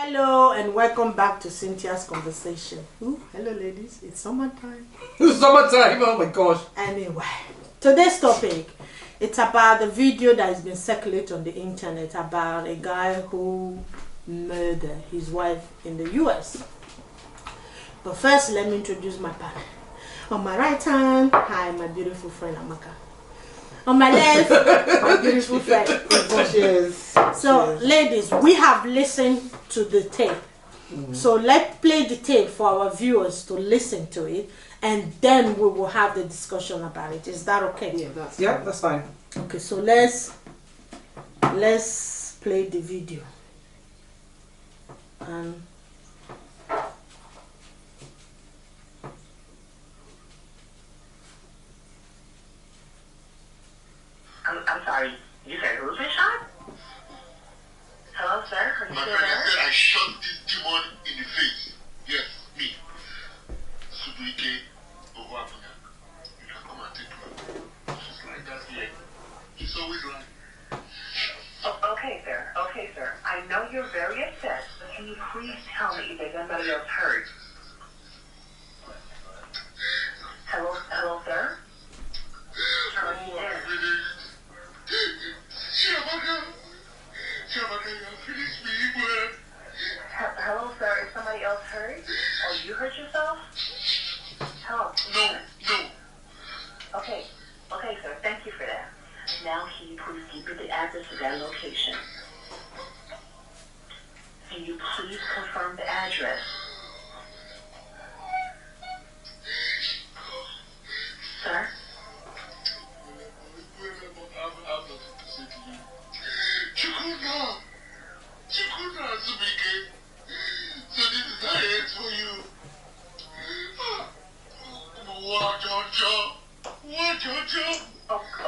Hello and welcome back to Cynthia's conversation. Ooh, hello ladies, it's summertime. Summertime, oh my gosh. Anyway, today's topic, it's about the video that has been circulated on the internet about a guy who murdered his wife in the US. But first, let me introduce my partner. On my right hand, hi, my beautiful friend Amaka. On my left, my beautiful friend Yvonne. Cheers. So, ladies, we have listened to the tape. So let's play the tape for our viewers to listen to it, and then we will have the discussion about it. Is that okay? Yeah, that's fine. Okay, so let's play the video. I'm sorry. You said who's been shot? Hello, sir. Are you My still friend, I there? said I shot this demon in the face. Yes, me. Subuike Owabunya. You can come and take her. She's like that here. She's always right. Oh, okay, sir. Okay, sir. I know you're very upset, but can you please tell me if there's anybody else hurt? Hello, sir? Are you there? Shabaka, you have finished me, well. Hello, sir. Is somebody else hurt? Or you hurt yourself? Hello? No. Okay, sir. Thank you for that. Now, can you please give me the address of that location? Can you please confirm the address? Sir? Chikuna, Subike. So this is how it is for you. What, Jojo?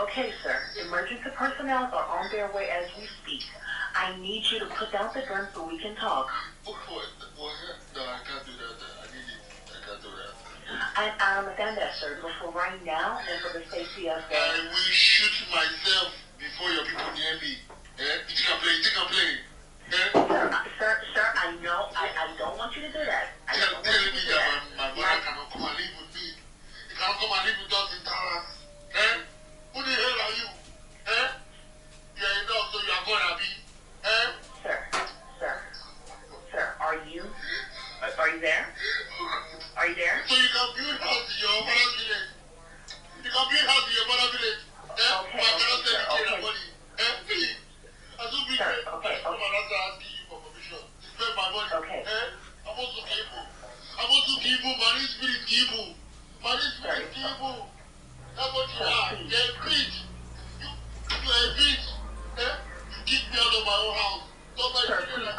Okay, sir. Emergency personnel are on their way as we speak. I need you to put down the gun so we can talk. What? No, I can't do that. I need it. I can't do that. I understand that, sir, but for right now and for the safety of the... I will shoot myself before your people near me. You can play. Sir, I know. I don't want you to do that. Telling me that my mother cannot come and live with me. You cannot come and live with us in Dallas. Who the hell are you? You are enough, so you are gonna be. Sir, are you there? Are you there? So you can build house in your mother's village. You can build house in your mother's village. Okay, I cannot send you okay. money. Please. I don't be Sir, come okay. and asking you for permission. Spend my money. Okay. I'm also evil. Money spirit evil. That's what you are. You're a bitch. You're a bitch. You kick me out of my own house. Sir, please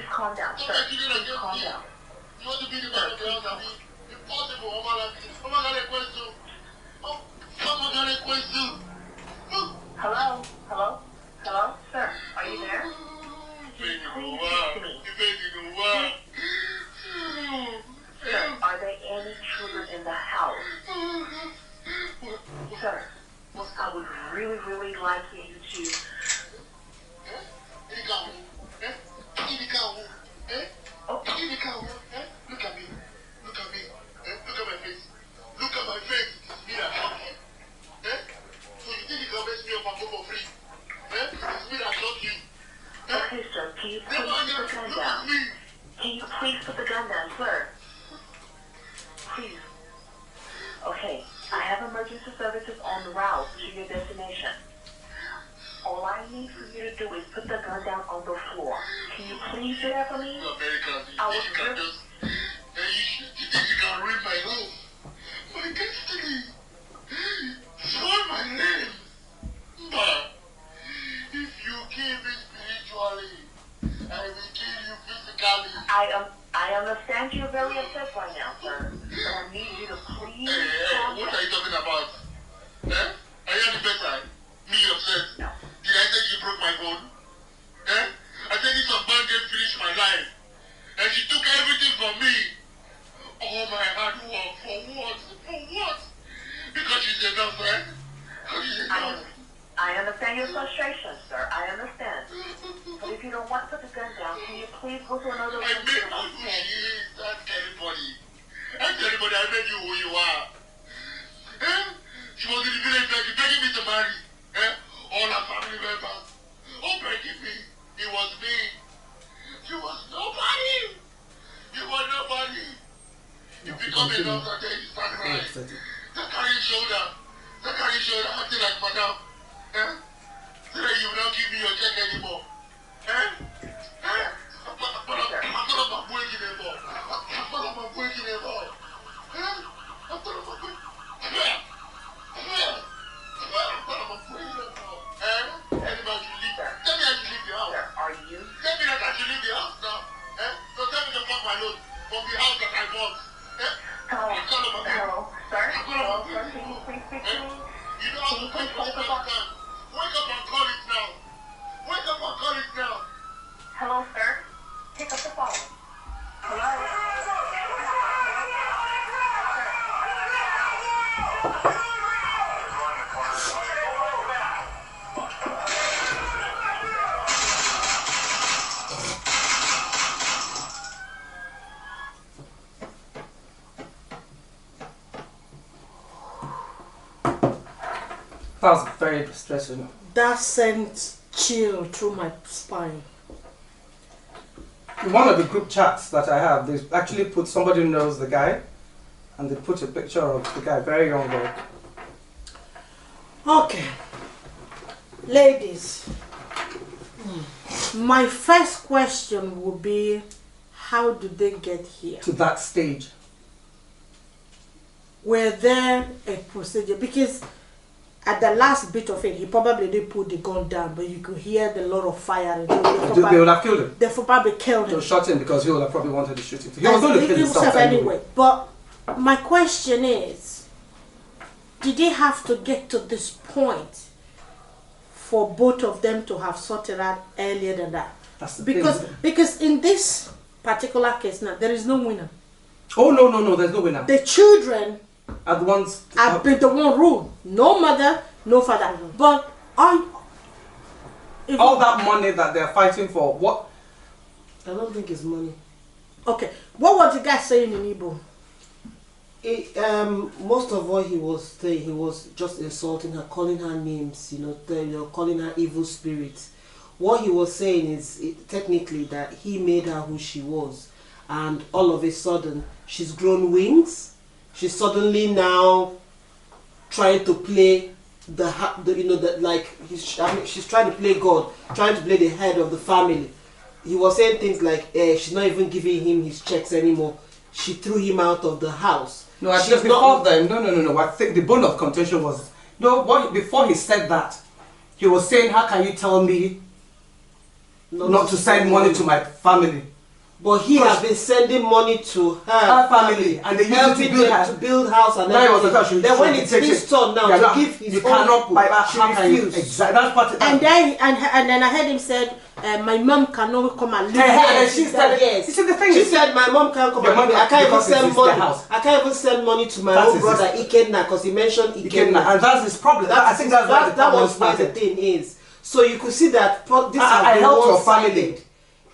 calm down. Sir, please calm down. You want to be the man of the house, I mean? Impossible. I'm gonna request you. Hello, sir, are you there? Please speak to me. Sir, are there any children in the house? Sir, I would really like for you to... Look at me. Look at my face. Look at my face. Me that shot you. So you think you can mess me up and go for free? It's me that shot you. Okay, sir, can you please put the gun down? Can you please put the gun down, sir? Please. Okay, I have emergency services en route to your destination. All I need for you to do is put the gun down on the floor. Can you please do that for me? You Americans, I you was think you can just... you think you can read my life? My destiny. Spoil my name. But if you kill me spiritually, I will kill you physically. I understand you're very upset right now, sir. But I need you to please calm What down. are you talking about? Are you the better? Me upset? No. Did I say you broke my phone? I said this on bandit finished my life. And she took everything from me. All my hard work, for what? Because she's a girlfriend? I understand your frustration, sir. I understand. But if you don't want to put the gun down, Can you please go to another I room? made you who she is. Ask anybody. Ask anybody. I made you who you are. Eh? She was in the village begging me to marry. Eh? All her family members. Oh, begging me. It was me. She was nobody. You were nobody. You become a doctor, then you start crying. They carry shoulder. They carry shoulder, acting like madam. Eh? So that you will not give me your check anymore. Eh? Eh? I'm gonna break it anymore. I'm gonna break it anymore. Eh? I'm gonna break it. Yeah. Yeah. I'm gonna break it anymore. Eh? Anybody should leave. Tell me I should leave the house. Are you? Tell me that I should leave the house now. Eh? So tell me to fuck my load from the house that I bought. Eh? Hello, sir? Hello, sir? Can you please speak to me? You know how to take my time. Wake up and call it now. Wake up and call it now. Hello, sir? Pick up the phone. Hello? That was very distressing. That sent chill through my spine. In one of the group chats that I have, they actually put somebody who knows the guy, and they put a picture of the guy, very young boy. Okay, ladies, my first question would be, how did they get here? To that stage. Were there a procedure? Because at the last bit of it, he probably did put the gun down, but you could hear the lot of fire. And They would have killed him. They probably killed They him. would shot him because he would have probably wanted to shoot him. He was going to kill himself anyway. But my question is, did they have to get to this point for both of them to have sorted out earlier than that? That's the because thing. because in this particular case now, there is no winner. Oh no, there's no winner. The children Are the ones have been the one ruled. No mother, no father. But all that money that they're fighting for, what? I don't think it's money. Okay, what was the guy saying in Igbo? Most of what he was saying, he was just insulting her, calling her names, calling her evil spirits. What he was saying is technically that he made her who she was, and all of a sudden she's grown wings. She's suddenly now trying to play she's trying to play God, trying to play the head of the family. He was saying things like she's not even giving him his checks anymore. She threw him out of the house. No, I just before then. No. I think the bone of contention was before he said that, he was saying, "How can you tell me not to send money to my family?" But he has been sending money to her family, and they used it to build house and everything. Then when it's his turn now to give his own people, she refused. Exactly. That's part of and then I heard him said, my mom cannot come and live here. And she said, yes. You see, the thing she is, said my mom can't come and live here. I can't even send money. I can't even send money to my own brother Ikenna because he mentioned Ikenna, and that's his problem. I think that was where the thing is. So you could see that this I helped your family.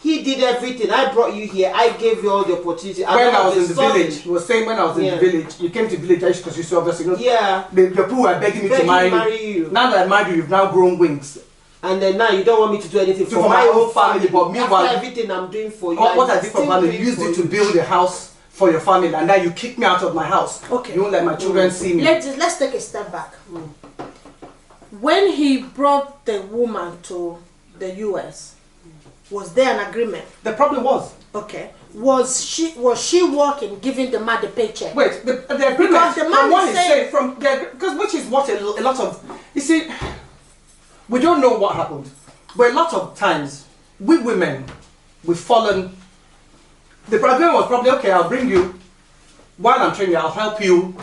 He did everything. I brought you here. I gave you all the opportunity. When I was in the village, he was saying when I was in the village, you came to the village because you saw obviously. The people were begging me to marry you. Now that I married you, you've now grown wings. And then now you don't want me to do anything for my own family. But meanwhile, everything I'm doing for you. What I did for family, you used it to build a house for your family, and now you kick me out of my house. Okay. You won't let my children see me. Let's take a step back. When he brought the woman to the US, was there an agreement? The problem was. Okay. Was she working, giving the man the paycheck? Wait, the agreement. Because the man is saying because which is what a lot of, you see, we don't know what happened, but a lot of times we women, we've fallen. The agreement was probably, okay, I'll bring you while I'm training. I'll help you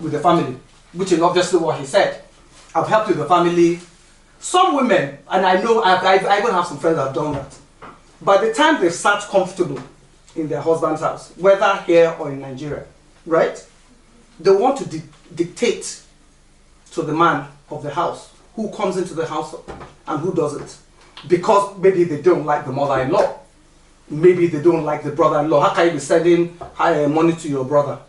with the family, which is obviously what he said. I'll help you with the family. Some women, and I know I even have some friends that have done that, by the time they've sat comfortable in their husband's house, whether here or in Nigeria, right, they want to dictate to the man of the house who comes into the house and who doesn't. because maybe they don't like the mother-in-law. Maybe they don't like the brother-in-law. How can you be sending money to your brother?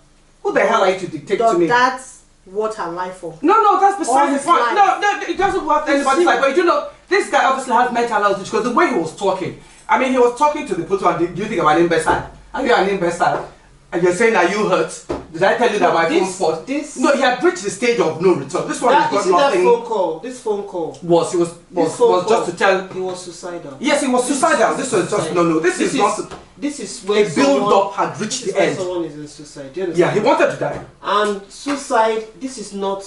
Who the hell are you to dictate to me? That's what her life for. No, that's beside the point. Life. No, it doesn't work anybody's life. But you know, this guy obviously has mental health issues because the way he was talking. I mean, he was talking to the people and do you think I'm an imbecile? Are you an imbecile? And you're saying, are you hurt? Did I tell you that my phone fault? No, he had reached the stage of no return. This one has got nothing. This phone call was just to tell. He was suicidal. Yes, he was suicidal. This was just no. This is not. This is where a build-up had reached the end. Someone is in suicide. Do you understand? Yeah, he wanted to die. And suicide. This is not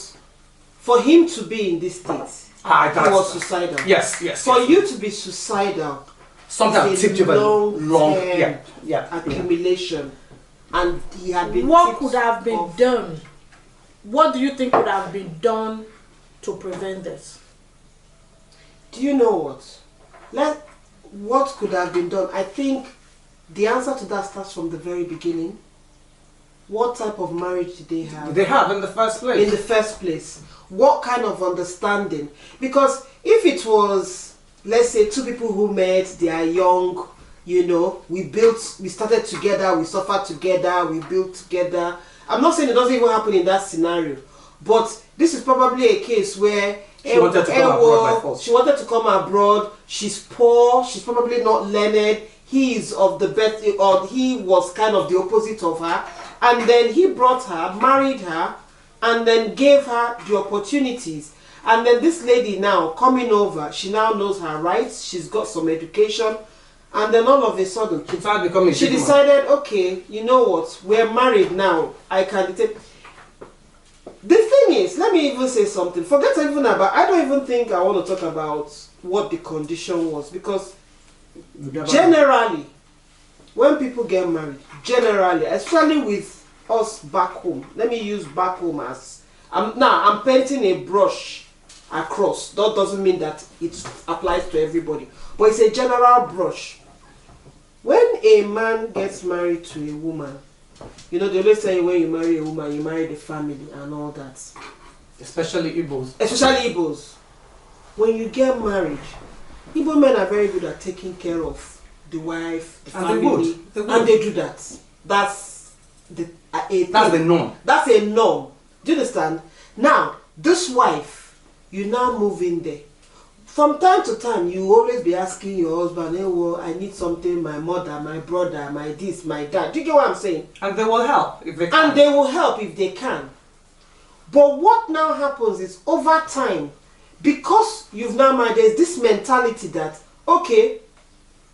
for him to be in this state. He was suicidal. Yes. For you to be suicidal, something tipped you long accumulation. And he had been. What could have been done? What do you think could have been done to prevent this? Do you know what? What could have been done? I think the answer to that starts from the very beginning. What type of marriage did they have? Did they have in the first place? In the first place. What kind of understanding? Because if it was, let's say, two people who met, they are young, you know, we started together, we suffered together, we built together. I'm not saying it doesn't even happen in that scenario, but this is probably a case where she wanted to come abroad by force. She wanted to come abroad. She's poor. She's probably not learned. He is of the best, or he was kind of the opposite of her. And then he brought her, married her, and then gave her the opportunities. And then this lady now coming over, she now knows her rights. She's got some education. And then all of a sudden, she decided, okay, you know what, we're married now. I can dictate. The thing is, let me even say something. Forget even about, I don't even think I want to talk about what the condition was. Because generally, when people get married, generally, especially with us back home, let me use back home as, I'm painting a brush across. That doesn't mean that it applies to everybody. But it's a general brush. When a man gets married to a woman, you know, they always say when you marry a woman, you marry the family and all that. Especially Igbos. Especially Igbos. When you get married, Igbo men are very good at taking care of the wife, the family. They would. And they do that. That's the norm. That's a norm. Do you understand? Now, this wife, you now move in there. From time to time, you always be asking your husband, hey, well, I need something, my mother, my brother, my this, my dad. Do you get what I'm saying? And they will help if they can. And they will help if they can. But what now happens is, over time, because you've now married, there's this mentality that, okay,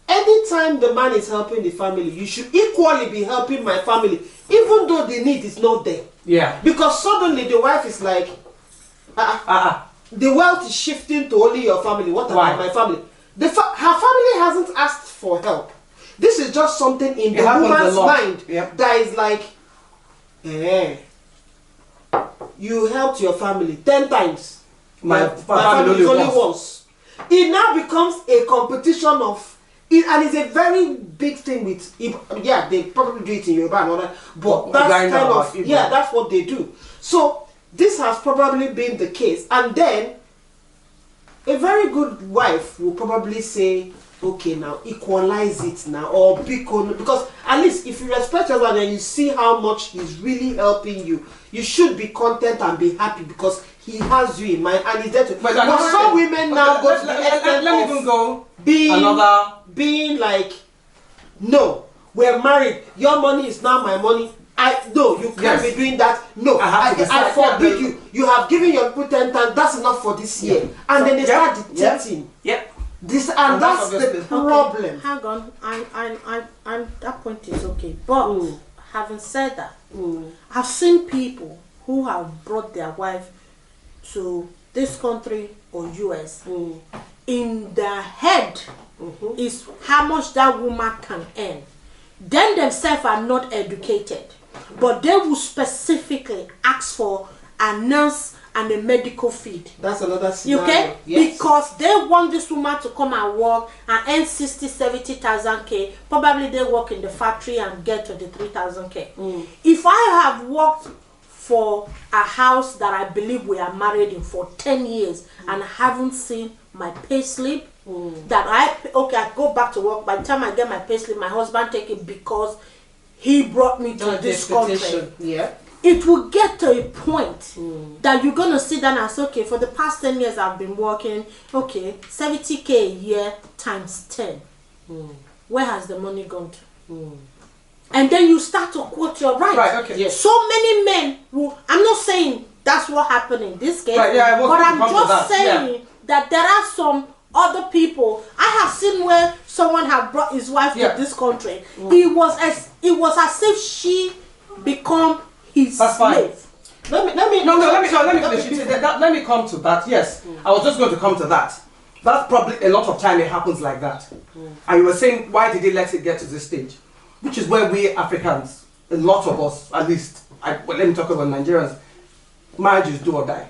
anytime the man is helping the family, you should equally be helping my family, even though the need is not there. Yeah. Because suddenly the wife is like, the wealth is shifting to only your family. What about my family? Her family hasn't asked for help. This is just something in the woman's mind that is like, you helped your family 10 times. My family is only once. It now becomes a competition of it, and it's a very big thing with, they probably do it in Yoruba and all that, but that's kind of, that's what they do. So this has probably been the case. And then a very good wife will probably say, okay, now equalize it now, or because at least if you respect your husband and you see how much he's really helping you, you should be content and be happy because he has you in mind and he's there to. But some women now go to the extent of being like, no, we're married, your money is now my money. No, you can't be doing that. No, I forbid you. You have given your people 10 times. That's enough for this year. And then they start dictating. This and that's the problem. Okay, hang on. I'm that point is okay. But having said that, I've seen people who have brought their wife to this country or US. In their head is how much that woman can earn. Then themselves are not educated. But they will specifically ask for a nurse and a medical feed. That's another scenario. Okay? Yes. Because they want this woman to come and work and earn 60,000-70,000 K. Probably they work in the factory and get 23,000 K. If I have worked for a house that I believe we are married in for 10 years and haven't seen my pay slip, That I go back to work. By the time I get my payslip, my husband take it because he brought me to this country. Yeah. It will get to a point that you're gonna sit down and say, okay, for the past 10 years I've been working, okay, 70K a year times 10. Where has the money gone to? And then you start to quote your rights. Right, okay. Yes. So many men who, I'm not saying that's what happened in this case, right, yeah, but I'm just saying that there are some other people. I have seen where someone had brought his wife to this country. It was as if she become his slave. Let me come to that. Yes, I was just going to come to that. That's probably a lot of time it happens like that. And you were saying, why did he let it get to this stage? Which is where we Africans, a lot of us, at least, let me talk about Nigerians, marriage is do or die.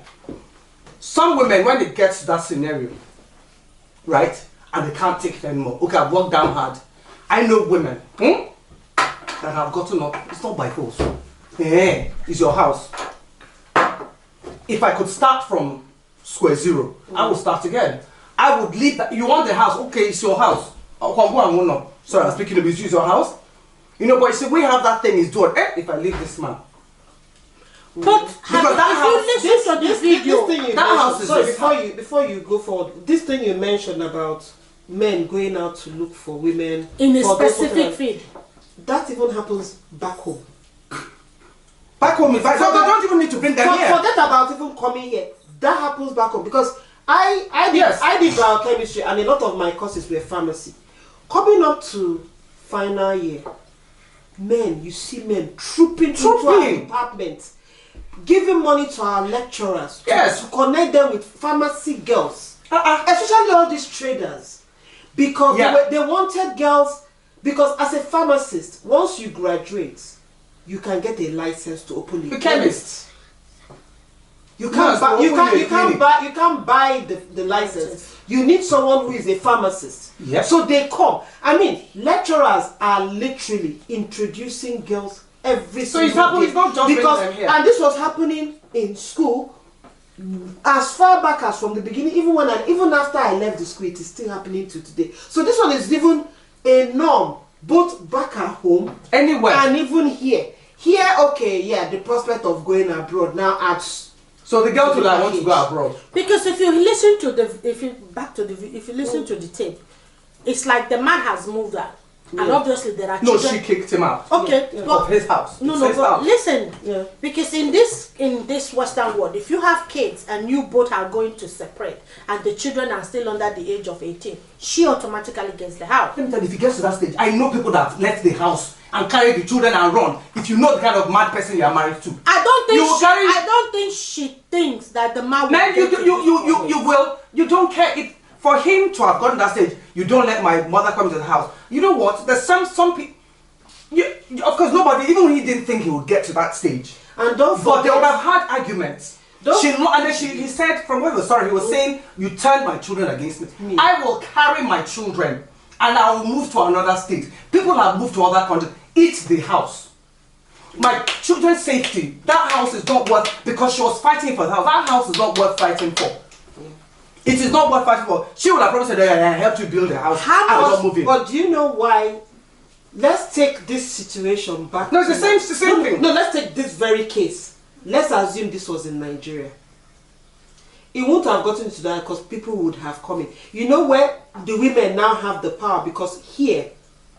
Some women, when it gets to that scenario, right, and they can't take it anymore. Okay, I've worked down hard. I know women that have gotten up. It's not by force. It's your house. If I could start from square zero, I would start again. I would leave that. You want the house? Okay, it's your house. Sorry, I'm speaking of it's your house. You know, but you see, we have that thing is doing. If I leave this man. But if you listen to this video, this thing you mentioned, before you go forward, this thing you mentioned about men going out to look for women in a specific field, that even happens back home. Back home, so they don't even need to bring them here. Forget about even coming here. That happens back home because I did biochemistry and a lot of my courses were pharmacy. Coming up to final year, men, you see men trooping into our department, giving money to our lecturers to connect them with pharmacy girls, especially all these traders, because they wanted girls. Because as a pharmacist, once you graduate, you can get a license to open a chemist. You can't buy the license. You need someone who is a pharmacist. Yep. So they come. I mean, lecturers are literally introducing girls every single day. It's not just because them here. And this was happening in school as far back as from the beginning. Even after I left the school, it is still happening to today. So this one is even a norm, both back at home, anywhere, and even here. Here, okay, yeah, the prospect of going abroad now adds. So the girls will want to go abroad. Because if you listen to if you listen to the tape, it's like the man has moved out. And obviously there are children. No, she kicked him out. Okay. Yeah. Of his house. But listen. Yeah. Because in this Western world, if you have kids and you both are going to separate and the children are still under the age of 18, she automatically gets the house. Let me tell you, if it gets to that stage, I know people that have left the house and carry the children and run. If you know the kind of mad person you are married to. I don't think she thinks that the man will. Man, you don't care if for him to have gotten that stage, you don't let my mother come to the house. You know what? There's some people. Of course, nobody, even he didn't think he would get to that stage. And don't forget, but they would have had arguments. He said, from where he was saying, you turned my children against me. I will carry my children and I will move to another state. People have moved to other countries. It's the house. My children's safety, that house is not worth, because she was fighting for the house, that house is not worth fighting for. It is not worth fighting for. She would have probably said, I helped you build a house. I was not moving. But do you know why? Let's take this situation back. No, it's the same thing. No, let's take this very case. Let's assume this was in Nigeria. It wouldn't have gotten to that because people would have come in. You know where the women now have the power? Because here,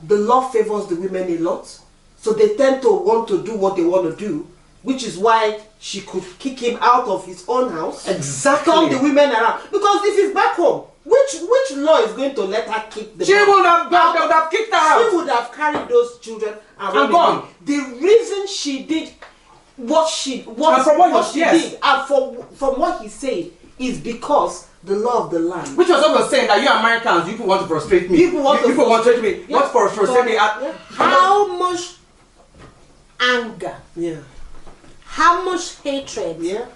the law favors the women a lot. So they tend to want to do what they want to do, which is why she could kick him out of his own house. Exactly. Turn the women around. Because if he's back home, which law is going to let her kick the She would have kicked her out. She would have carried those children and gone. The reason she did what she did, and from what he said, is because the law of the land. Which was always saying that you Americans, you people want to frustrate me. People want to frustrate me. Yeah. Not for frustrate me. How much anger? Yeah. How much hatred? Yeah.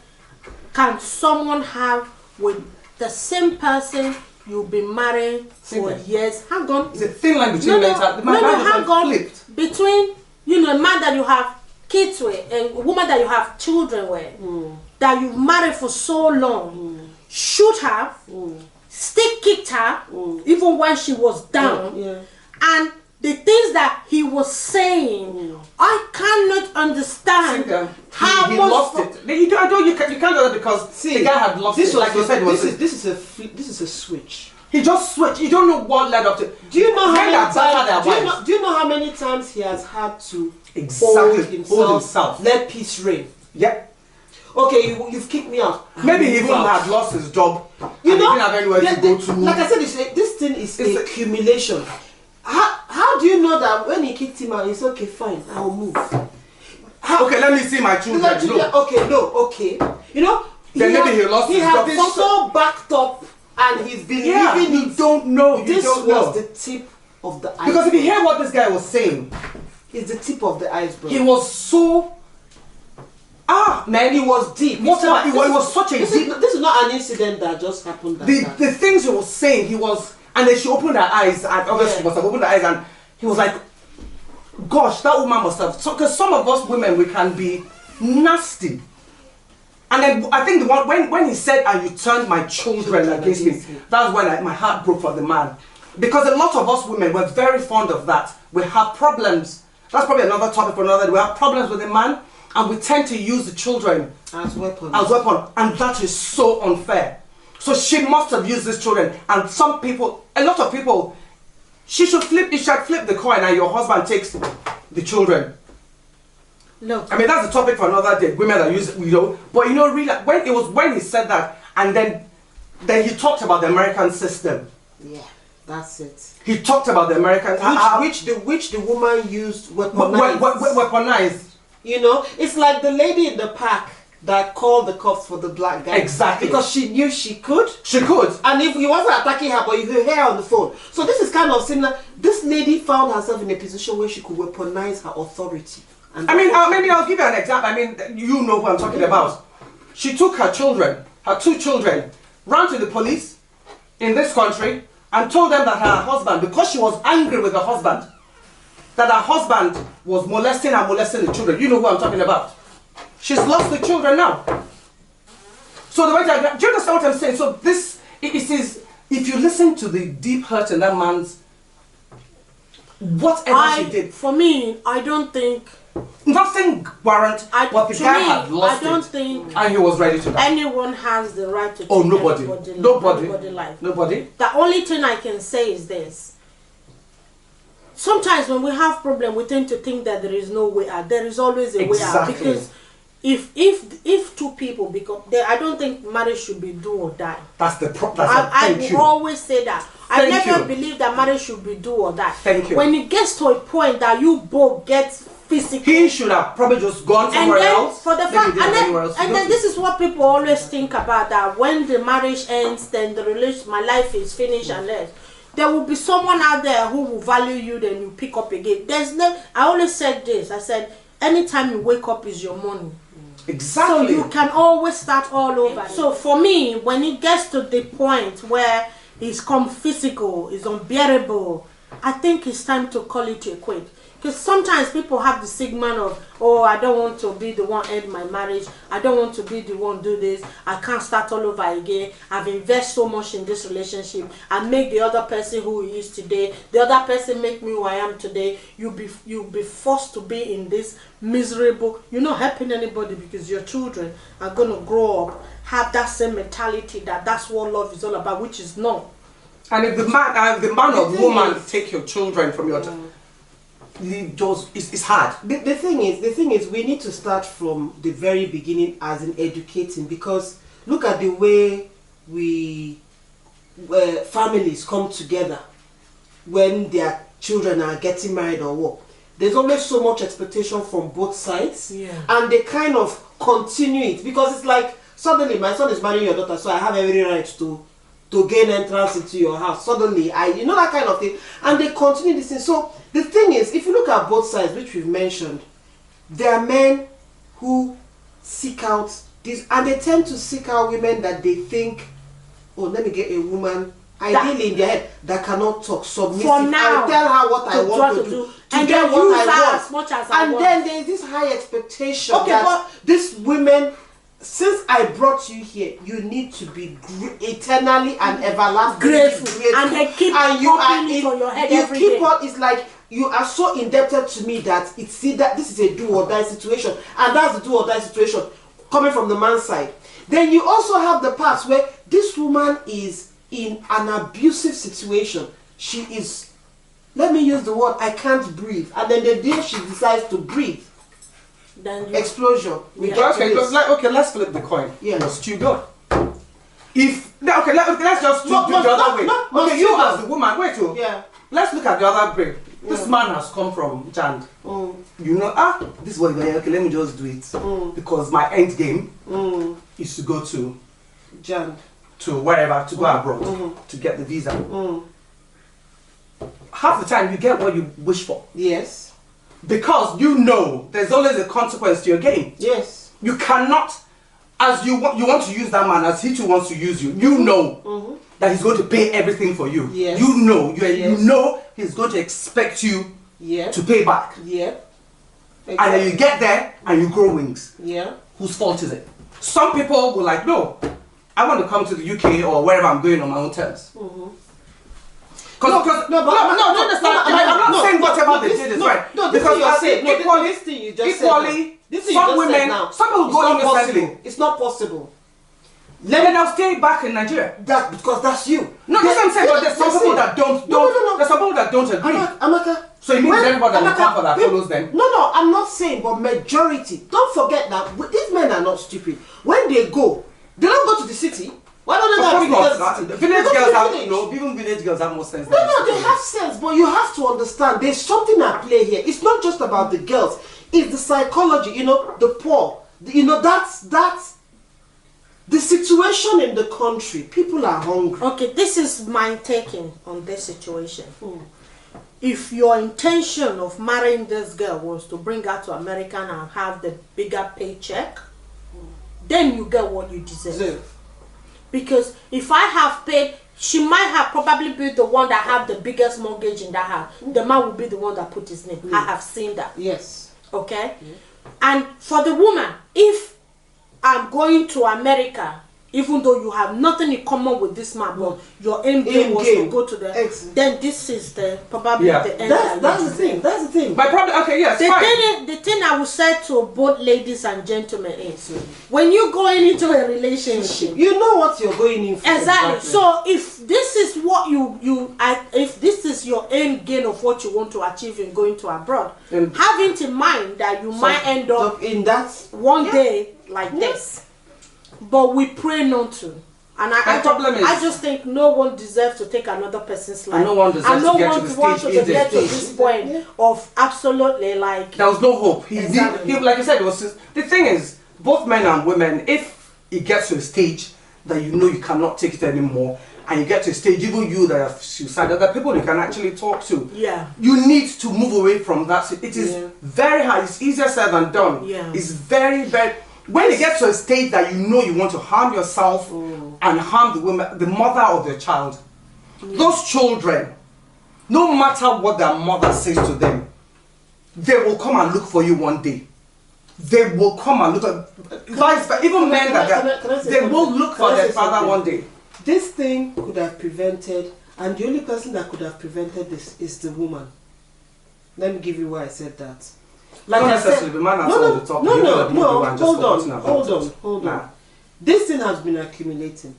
Can someone have with the same person you've been married for years? Hang on. It's a thin line between hang on. Between a man that you have kids with, a woman that you have children with, that you've married for so long, should have still kicked her, even when she was down. And the things that he was saying, I cannot understand how he much lost it. You can't do it because the guy had lost it. Like you said, this is a switch. He just switched. You don't know what led up to. Do you know how many times he has had to hold himself, let peace reign? Yeah. Okay, you've kicked me out. Maybe he even had lost his job. You know, he didn't have anywhere to go to. Like I said, this thing is accumulation. How do you know that when he kicked him out, he's okay, fine, I'll move? Okay, let me see my children. Okay. You know, then maybe he lost his job. He has been so backed up and he's been living. You don't know. This was the tip of the iceberg. Because if you hear what this guy was saying, it's the tip of the iceberg. He was so. Man, he was deep. It was such a deep. This is not an incident that just happened. The things he was saying, he was. And then she opened her eyes, and obviously she must have opened her eyes, and he was like, gosh, that woman must have. Because some of us women, we can be nasty. And then I think the one when he said, and you turned my children against me, that's when my heart broke for the man. Because a lot of us women, we're very fond of that. We have problems. That's probably another topic for another day. We have problems with a man, and we tend to use the children as weapons. And that is so unfair. So she must have used these children, and some people, a lot of people, she should flip the coin, and your husband takes the children. No. I mean, that's the topic for another day. Women that use, but really, when he said that, and then he talked about the American system. Yeah, that's it. He talked about the American, which the woman used weaponized. Weaponized. You know, it's like the lady in the park that called the cops for the black guy. Exactly. Because she knew she could. She could. And if he wasn't attacking her, but you could hear her on the phone. So this is kind of similar. This lady found herself in a position where she could weaponize her authority. And maybe I'll give you an example. I mean, you know what I'm talking about. She took her children, her 2 children, ran to the police in this country and told them that her husband, because she was angry with her husband, that her husband was molesting the children. You know who I'm talking about. She's lost the children now. So do you understand what I'm saying? So it is, if you listen to the deep hurt in that man's, whatever she did. For me, I don't think. Nothing warrant what the guy had lost. I don't think. And he was ready to die. Anyone has the right to take nobody life. Nobody. The only thing I can say is this. Sometimes when we have problems, we tend to think that there is no way out. There is always a way out. Because if 2 people become, I don't think marriage should be do or die. That's the problem. I will always say that. I never believe that marriage should be do or die. Thank you. When it gets to a point that you both get physical, he should have probably just gone somewhere else. For the fact, and then this is what people always think about, that when the marriage ends, then my life is finished, and there will be someone out there who will value you, then you pick up again. I always said this. I said, anytime you wake up is your morning. Exactly. So you can always start all over. So for me, when it gets to the point where it's come physical, it's unbearable, I think it's time to call it a quit. Because sometimes people have the stigma of, oh, I don't want to be the one end my marriage. I don't want to be the one do this. I can't start all over again. I've invested so much in this relationship. I make the other person who he is today. The other person make me who I am today. You'll be forced to be in this miserable. You're not helping anybody, because your children are going to grow up, have that same mentality that's what love is all about, which is not. And if the man or woman take your children from your it's hard. The thing is, we need to start from the very beginning, as in educating, because look at the way families come together when their children are getting married or what. There's always so much expectation from both sides, and they kind of continue it, because it's like, suddenly my son is marrying your daughter, so I have every right to gain entrance into your house. Suddenly, you know, that kind of thing. And they continue this thing. So the thing is, if you look at both sides, which we've mentioned, there are men who seek out this, and they tend to seek out women that they think, oh, let me get a woman, ideally in their head, that cannot talk, submissive. For now, I'll tell her what I want to do. And get what I want. As much as I want. And then there's this high expectation that these women since I brought you here, you need to be eternally and everlastingly grateful. And they keep and you are it on your head you every keep day. on. It's like you are so indebted to me that it's see that this is a do or die situation, and that's the do or die situation coming from the man's side. Then you also have the part where this woman is in an abusive situation. She is, let me use the word, I can't breathe, and then the day she decides to breathe, Then explosion. Okay, let's flip the coin. Yeah. Was you good? Let's just do the other way. Okay, you as the woman, wait. Yeah. Let's look at the other brain. This man has come from Jand. You know, this is what you're okay, let me just do it. Because my end game is to go to Jand. To wherever, to go abroad, to get the visa. Half the time you get what you wish for. Yes. Because you know there's always a consequence to your game. Yes. You cannot, as you want to use that man, as he too wants to use you, you know that he's going to pay everything for you. Yes. You know, you know he's going to expect you to pay back. Yeah. Exactly. And then you get there and you grow wings. Yeah. Whose fault is it? Some people will like, no, I want to come to the UK or wherever I'm going on my own terms. I'm not saying whatever they did is right. No, this is what you're saying. This thing you just equally, said. Some women, some people go innocently. It's not possible. Then I'll stay back in Nigeria. That because that's you. No, that's what I'm saying. But there's some people that don't. There's some people that don't agree. Amaka. So it means everybody that will come for that follows them. No, I'm not saying, but majority. Don't forget that these men are not stupid. When they go, they don't go to the city. Why don't they go to the village girls have even village girls have more sense. No, they have sense, but you have to understand there's something at play here. It's not just about the girls, it's the psychology, you know, the poor. You know, that's the situation in the country. People are hungry. Okay, this is my taking on this situation. If your intention of marrying this girl was to bring her to America and have the bigger paycheck, then you get what you deserve. Because if I have paid, she might have probably been the one that have the biggest mortgage in that house. The man will be the one that put his name. I have seen that. Yes. Okay? And for the woman, if I'm going to America, even though you have nothing in common with this man, but your aim game was to go to the then this is the probably the end. That's the thing. That's the thing. My problem. Okay, yes. The thing I will say to both ladies and gentlemen is, when you're going into a relationship, you know what you're going in for. Exactly. So if this is what if this is your end game of what you want to achieve in going to abroad, have it in mind that you might end up in that one day like this. But we pray not to. And I just think no one deserves to take another person's life. And no one deserves to get to this point of absolutely like... There was no hope. He, like I said, it was the thing is, both men and women, if it gets to a stage that you know you cannot take it anymore, and you get to a stage, even you that are suicidal, there are people you can actually talk to. Yeah. You need to move away from that. It is very hard. It's easier said than done. Yeah. It's very, very... When it gets to a stage that you know you want to harm yourself and harm the woman, the mother of your child, those children, no matter what their mother says to them, they will come and look for you one day. They will come and look at, even men they will look for their father one day. This thing could have prevented, and the only person that could have prevented this is the woman. Let me give you why I said that. Like not necessarily, the man has all the top. Hold on. This thing has been accumulating.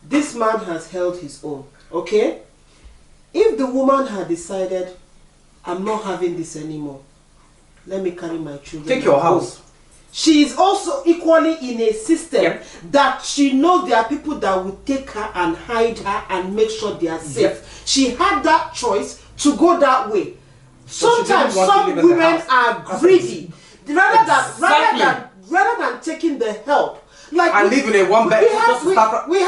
This man has held his own. Okay? If the woman had decided, I'm not having this anymore, let me carry my children. Take your house. She is also equally in a system that she knows there are people that will take her and hide her and make sure they are safe. She had that choice to go that way. Sometimes some women are greedy, rather than taking the help. Like and live in a one bed. We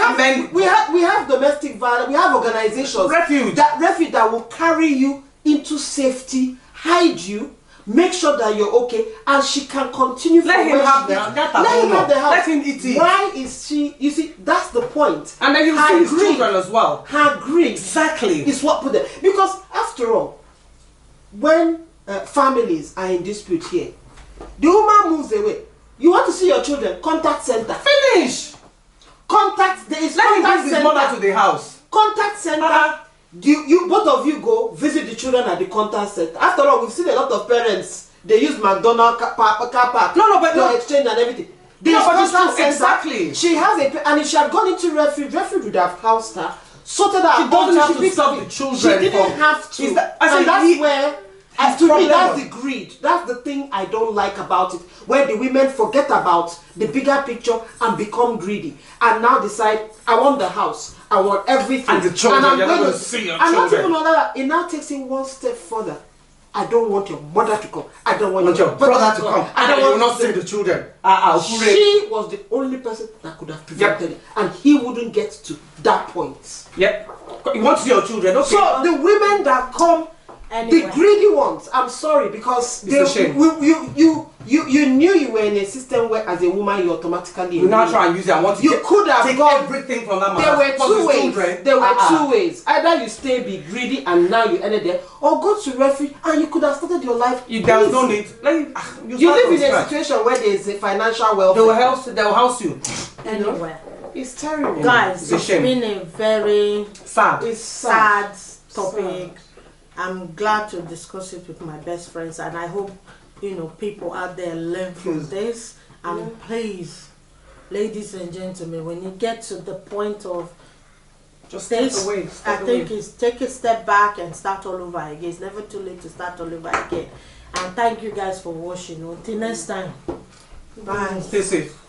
have domestic violence. We have organizations refuge that will carry you into safety, hide you, make sure that you're okay, and she can continue. Let him have the help. Let him eat it. Why is she? You see, that's the point. And then you see his children as well. Her greed, exactly, is what put them. Because after all, when families are in dispute here, the woman moves away. You want to see your children? Contact center. Finish. Contact. There is Let him contact bring his center. mother to the house. Contact center. You both of you go visit the children at the contact center. After all, we've seen a lot of parents. They use McDonald's car park. No, but no exchange and everything. Exactly. She has a, and if she had gone into refuge would have housed her, sorted out. She doesn't have to stop the children. She didn't have to. And that's where. And to me, that's the problem. greed. That's the thing I don't like about it. Where the women forget about the bigger picture and become greedy, and now decide, I want the house, I want everything, And the children, and I'm you're not going going to see your and not children. even all that. It now takes it one step further. I don't want your mother to come. I don't want your brother to come. I don't you will want not see the children. She was the only person that could have prevented it, and he wouldn't get to that point. Yep. You want to see your children, okay? So the women that come, the greedy ones, I'm sorry, because It's a shame. you knew you were in a system where, as a woman, you automatically. You now try and use it. I want to You could have take gone everything from that man. There were two ways. Children. There were two ways. Either you stay, be greedy, and now you ended there, or go to refuge and you could have started your life. There was no need. You live in a situation where there is a financial welfare. They will house you. Anywhere. It's terrible. Guys, it's a been a very sad. It's sad topic. I'm glad to discuss it with my best friends, and I hope people out there learn from this. And please, ladies and gentlemen, when you get to the point of Just this, step away. I think it's take a step back and start all over again. It's never too late to start all over again. And thank you guys for watching. Until next time. Bye. Stay safe.